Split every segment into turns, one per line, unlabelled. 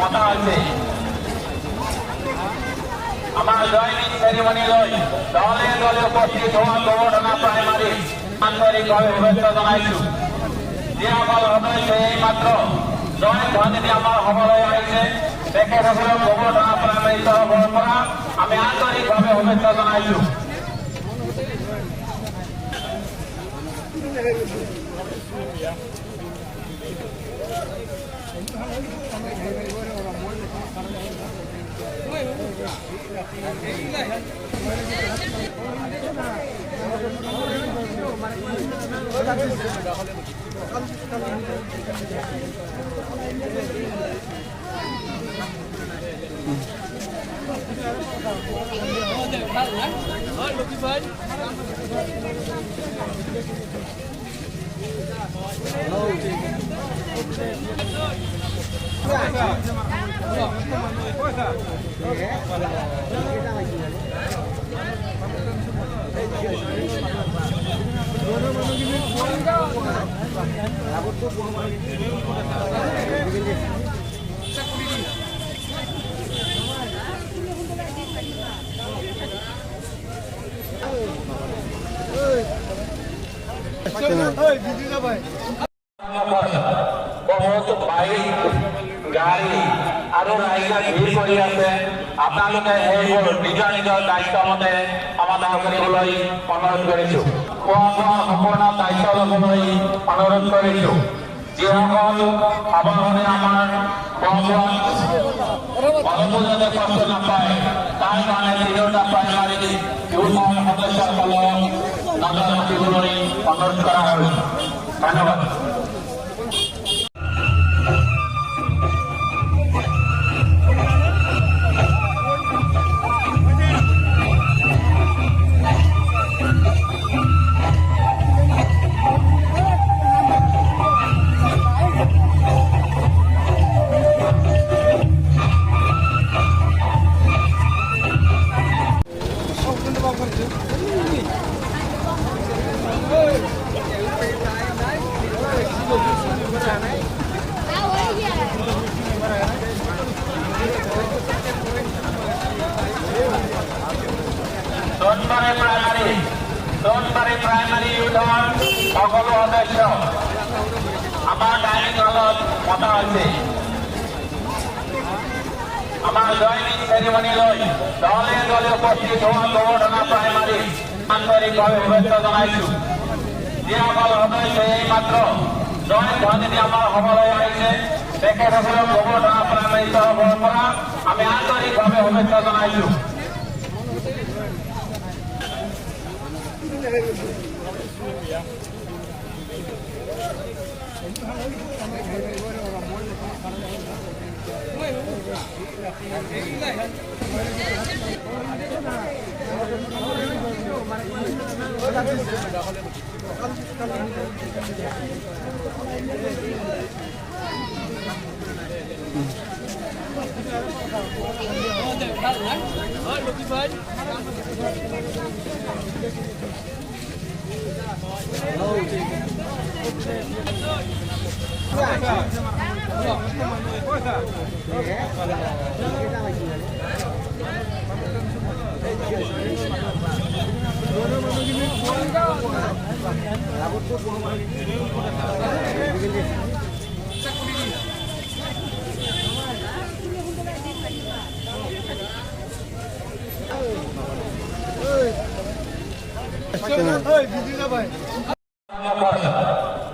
মতা হৈছে। আমাৰ জয়নিং চেৰিমনীলৈ দলে দলে উপস্থিত হোৱা গোবৰধনা প্ৰাইমাৰী আন্তৰিকভাৱে শুভেচ্ছা জনাইছো। যিসকল সদস্য এইমাত্ৰ জইন ধনী আমাৰ সভালৈ আহিছে তেখেতসকলক গোবৰধনা প্ৰাইমাৰী তৰফৰ পৰা আমি আন্তৰিকভাৱে শুভেচ্ছা জনাইছো। বহুত বাইক গাড়ী আৰু ৰাইজে ভিৰ কৰি আছে। আপোনালোকে সেইবোৰ নিজৰ নিজৰ দায়িত্বমতে সমাধান কৰিবলৈ অনুৰোধ কৰিছো। খোৱা বোৱাৰ সম্পূৰ্ণ দায়িত্ব ল'বলৈ অনুৰোধ কৰিছো। যিসকল সাৱধানে আমাৰ খোৱা বোৱা অলপো যাতে কষ্ট নাপায় তাৰ কাৰণে তিনিওটা প্ৰাইমাৰী ইউনিয়ন সদস্যসকলক নজৰ ৰাখিবলৈ অনুৰোধ কৰা হৈছে। ধন্যবাদ। সোণবাৰী প্ৰাইমাৰী ইউনিয়ন সকলো সদস্য আমাৰ ডাইনিং হলত মতা হৈছে। আমাৰ জয়নিং চেৰিমনীলৈ দলে দলে উপস্থিত হোৱা গোবৰধনা প্ৰাইমাৰী আন্তৰিকভাৱে শুভেচ্ছা জনাইছো। যিসকল সদস্য এইমাত্ৰ জইন ধনী আমাৰ সভালৈ আহিছে তেখেতসকলক গোবৰধনা প্ৰাইমাৰী তৰফৰ পৰা আমি আন্তৰিকভাৱে শুভেচ্ছা জনাইছো।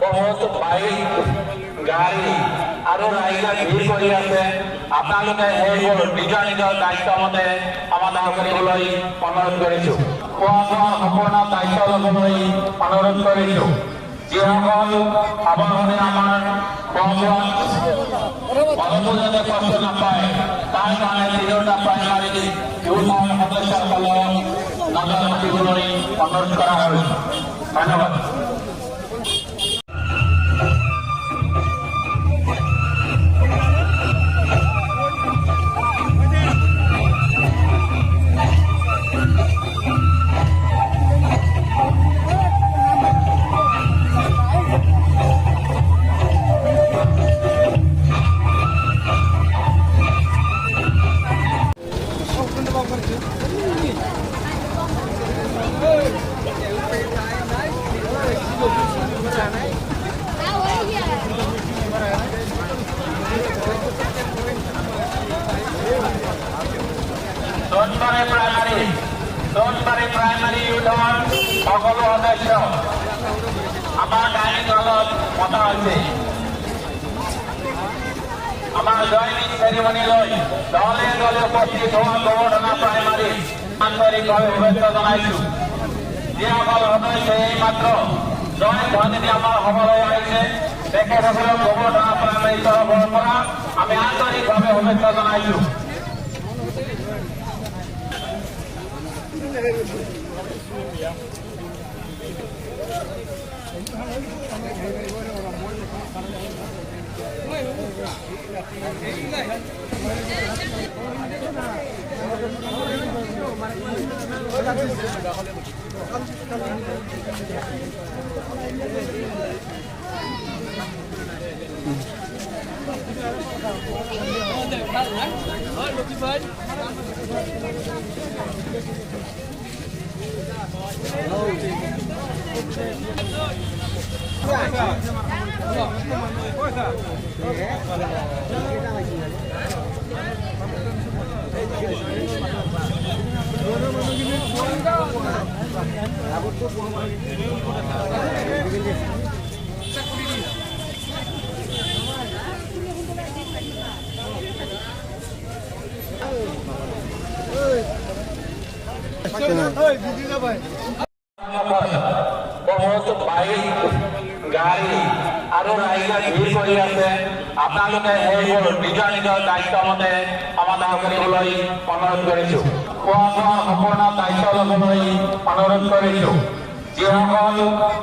বহুত বাইক গাড়ী আৰু ৰাইজে ভিৰ কৰি আছে। আপোনালোকে সেইবোৰ নিজৰ নিজৰ দায়িত্বমতে সমাধান কৰিবলৈ অনুৰোধ কৰিছো। খোৱা বোৱাৰ সম্পূৰ্ণ দায়িত্ব ল'বলৈ অনুৰোধ কৰিছো। যিসকল সাৱধানে আমাৰ খোৱা বোৱা অলপো যাতে কষ্ট নাপায় তাৰ কাৰণে তিনিওটা প্ৰাইমাৰী ইউনিয়ন সদস্যসকলক নজৰ ৰাখিবলৈ অনুৰোধ কৰা হৈছে। ধন্যবাদ। সোণবাৰী প্ৰাইমাৰী ইউথৰ সকলো সদস্য আমাৰ ডাইনিং হলত মতা হৈছে। আমাৰ জয়নিং চেৰিমনীলৈ দলে দলে উপস্থিত হোৱা গোবৰ্ধনা প্ৰাইমাৰীত আন্তৰিকভাৱে শুভেচ্ছা জনাইছো। যিসকল সদস্য এইমাত্ৰ জয় ধ্বনিৰে আমাৰ সভালৈ আহিছে তেখেতসকলক গোবৰ্ধনা প্ৰাইমাৰী তৰফৰ পৰা আমি আন্তৰিকভাৱে শুভেচ্ছা জনাইছো। বহুত বাইক গাড়ী আৰু ৰাইজে ভিৰ কৰি আছে। আপোনালোকে সেইবোৰ নিজৰ নিজৰ দায়িত্বমতে সমাধান কৰিবলৈ অনুৰোধ কৰিছো। খোৱা বোৱা সম্পূৰ্ণ দায়িত্ব ল'বলৈ অনুৰোধ কৰিছো। যিসকল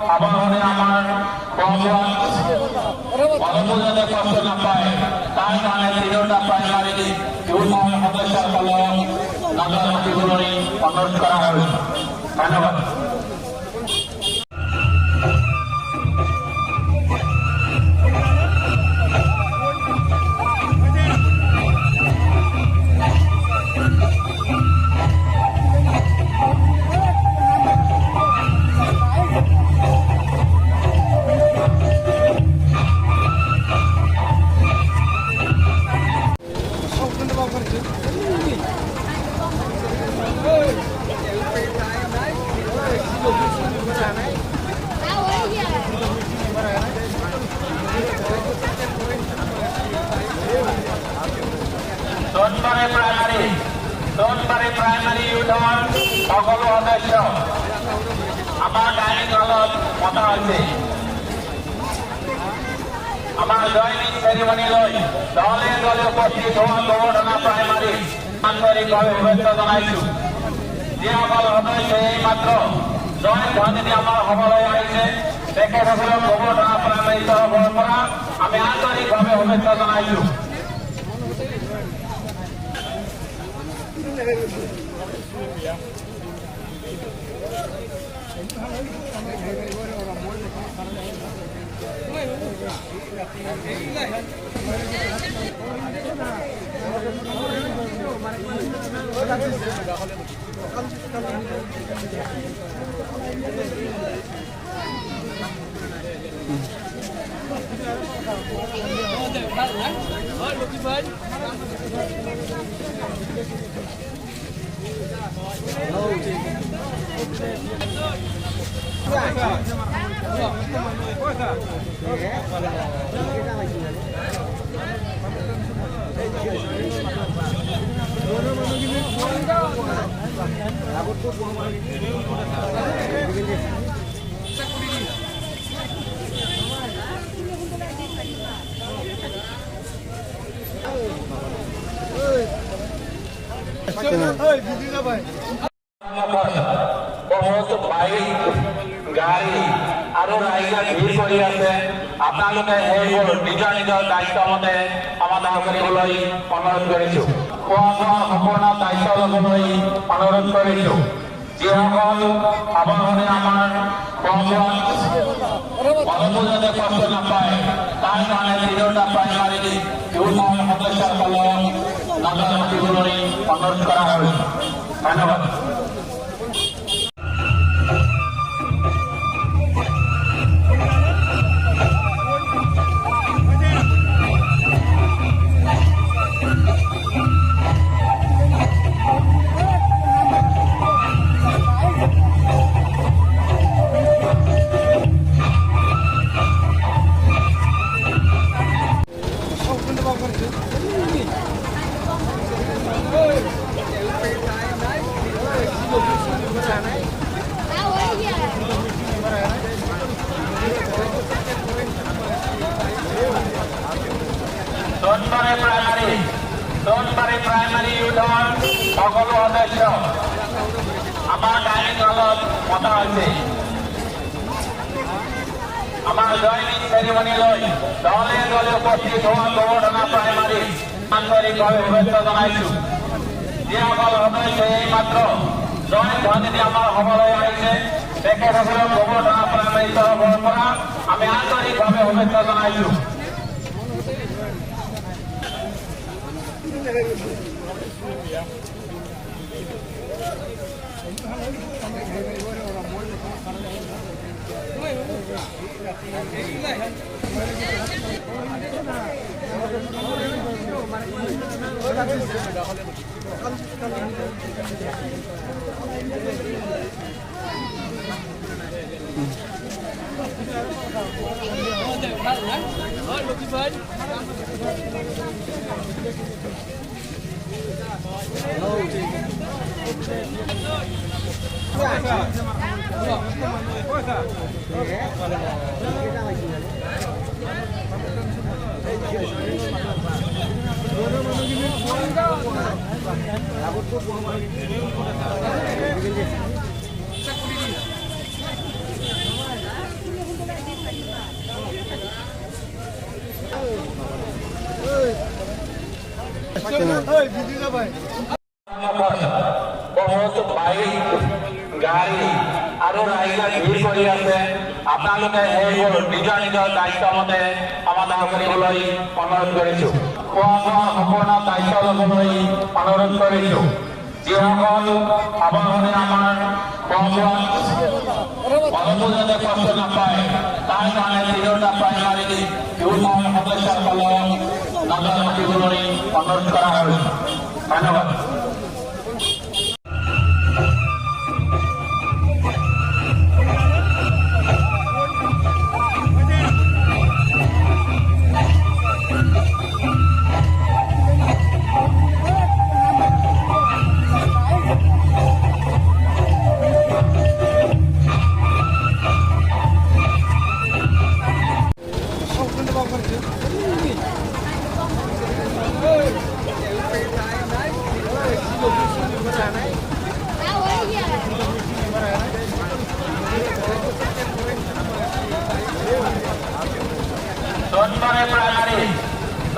সাৱধানে আমাৰ খোৱা বোৱাত অলপো যাতে কষ্ট নাপায় তাৰ কাৰণে তিনিওটা প্ৰাইমাৰী ইউথৰ সদস্যসকলক নজৰ ৰাখিবলৈ অনুৰোধ কৰা হৈছে। ধন্যবাদ। সোণবাৰী প্ৰাইমাৰী ইউথৰ সকলো সদস্য আমাৰ ডাইনিং হলত মতা হৈছে। আমাৰ জয়নিং চেৰিমনীলৈ দলে দলে উপস্থিত হোৱা গোবৰ্ধনা প্ৰাইমাৰীত আন্তৰিকভাৱে শুভেচ্ছা জনাইছো। যিসকল সদস্য এইমাত্ৰ জয় ধ্বনিৰে আমাৰ সভালৈ আহিছে তেখেতসকলক গোবৰ্ধনা প্ৰাইমাৰী তৰফৰ পৰা আমি আন্তৰিকভাৱে শুভেচ্ছা জনাইছো। বহুত বাইক গাড়ী আৰু ৰাইজে ভিৰ কৰি আছে। আপোনালোকে সেইবোৰ নিজৰ নিজৰ দায়িত্বমতে সমাধান কৰিবলৈ অনুৰোধ কৰিছো। খোৱা বোৱা সম্পূৰ্ণ দায়িত্ব ল'বলৈ অনুৰোধ কৰিছো। যিসকল সাৱধানে আমাৰ খোৱা বোৱাত অলপো যাতে কষ্ট নাপায় তাৰ কাৰণে তিনিওটা প্ৰাইমাৰী ইউথৰ সদস্যসকলক নজৰ ৰাখিবলৈ অনুৰোধ কৰা হৈছে। ধন্যবাদ। সোণবাৰী প্ৰাইমাৰী ইউথৰ সকলো সদস্য আমাৰ ডাইনিং হলত মতা হৈছে। আমাৰ জয়নিং চেৰিমনীলৈ দলে দলে উপস্থিত হোৱা গোবৰ্ধনা প্ৰাইমাৰী আন্তৰিকভাৱে শুভেচ্ছা জনাইছোঁ। যিসকল সদস্য এইমাত্ৰ জইন ধ্বনি আমাৰ সভালৈ আহিছে তেখেতসকলক গোবৰ্ধনা প্ৰাইমাৰী তৰফৰ পৰা আমি আন্তৰিকভাৱে শুভেচ্ছা জনাইছোঁ। বহুত বাইক গাড়ী আৰু ৰাইজে ভিৰ কৰি আছে। আপোনালোকে সেইবোৰ নিজৰ নিজৰ দায়িত্বমতে সমাধান কৰিবলৈ অনুৰোধ কৰিছোঁ। খোৱা বোৱা সম্পূৰ্ণ দায়িত্ব ল'বলৈ অনুৰোধ কৰিছোঁ। যিসকল আবাহনে আমাৰ খোৱা বোৱাত অলপো যাতে কষ্ট নাপায় তাৰ কাৰণে তিনিওটা প্ৰাইমাৰী ইউথৰ সদস্যসকলক নজৰ ৰাখিবলৈ অনুৰোধ কৰা হৈছে। ধন্যবাদ।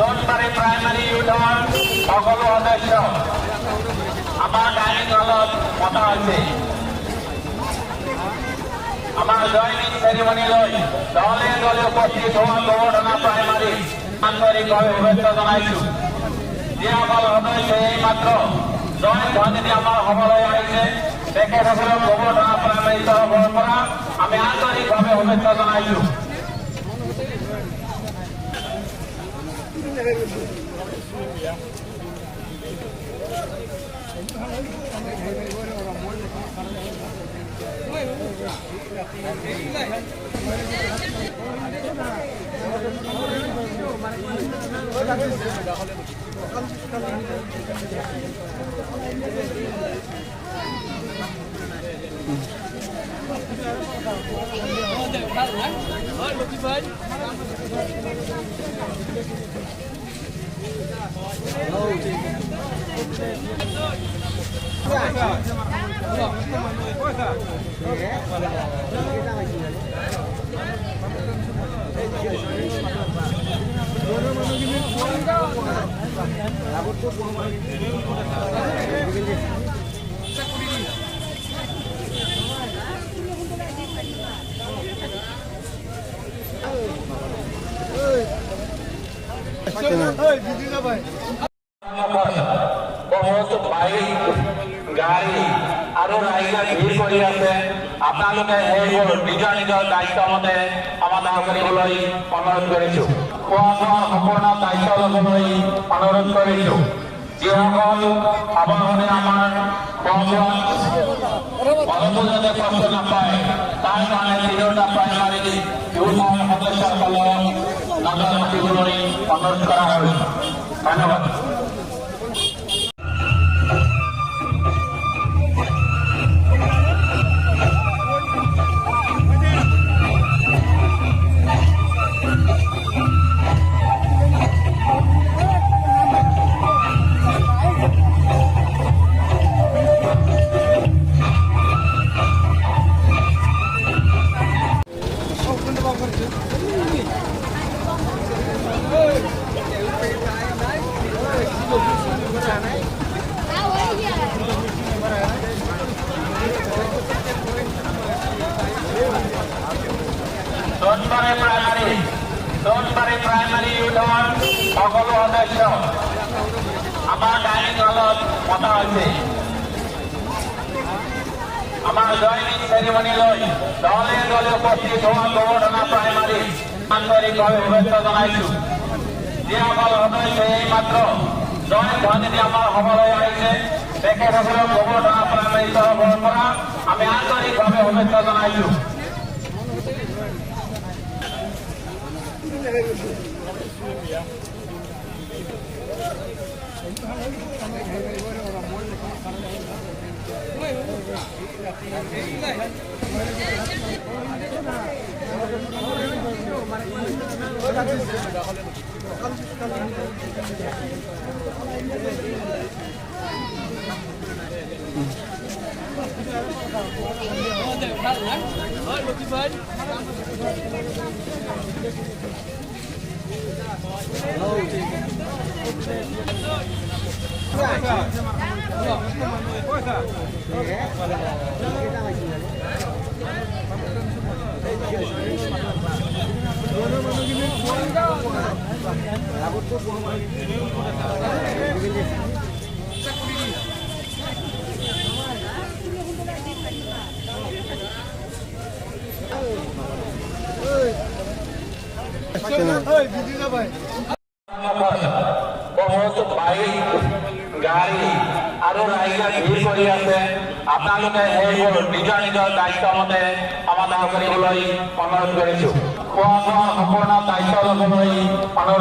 সোণবাৰী প্ৰাইমাৰী ইউথৰ সকলো সদস্য আমাৰ ডাইনিং হলত মতা হৈছে। আমাৰ জয়নিং চেৰিমনীলৈ দলে দলে উপস্থিত হোৱা গোবৰ্ধনা প্ৰাইমাৰী আন্তৰিকভাৱে শুভেচ্ছা জনাইছোঁ। যিসকল সদস্য এইমাত্ৰ জইন ধ্বনি আমাৰ সভালৈ আহিছে তেখেতসকলক গোবৰ্ধনা প্ৰাইমাৰী তৰফৰ পৰা আমি আন্তৰিকভাৱে শুভেচ্ছা জনাইছোঁ। বহুত বাইক গাড়ী আৰু ৰাইজে ভিৰ কৰি আছে। আপোনালোকে সেইবোৰ নিজৰ নিজৰ দায়িত্বমতে সমাধান কৰিবলৈ অনুৰোধ কৰিছোঁ। খোৱা বোৱা সম্পূৰ্ণ দায়িত্ব ল'বলৈ অনুৰোধ কৰিছোঁ। যিসকল আবাহনে আমাৰ খোৱা বোৱাত অলপো যাতে কষ্ট নাপায় তাৰ কাৰণে তিনিওটা প্ৰাইমাৰী ইউথৰ সদস্যসকলক নজৰ ৰাখিবলৈ অনুৰোধ কৰা হৈছে। ধন্যবাদ। সোণবাৰী প্ৰাইমাৰী ইউথৰ সকলো সদস্য আমাৰ ডাইনিং হলত মতা হৈছে। আমাৰ জয়নিং চেৰিমনীলৈ দলে দলে উপস্থিত হোৱা গোবৰ্ধনা প্ৰাইমাৰী আন্তৰিকভাৱে শুভেচ্ছা জনাইছো। যিসকল সদস্য এইমাত্ৰ জয় ধ্বনি আমাৰ সভালৈ আহিছে তেখেতসকলক গোবৰ্ধনা প্ৰাইমাৰী তৰফৰ পৰা আমি আন্তৰিকভাৱে শুভেচ্ছা জনাইছো। বহুত বাইক গাড়ী আৰু ৰাইজে ভিৰ কৰি আছে। আপোনালোকে সেইবোৰ নিজৰ নিজৰ দায়িত্বমতে সমাধান কৰিবলৈ অনুৰোধ কৰিছো। খোৱা বোৱাৰ সম্পূৰ্ণ দায়িত্ব ল'বলৈ অনুৰোধ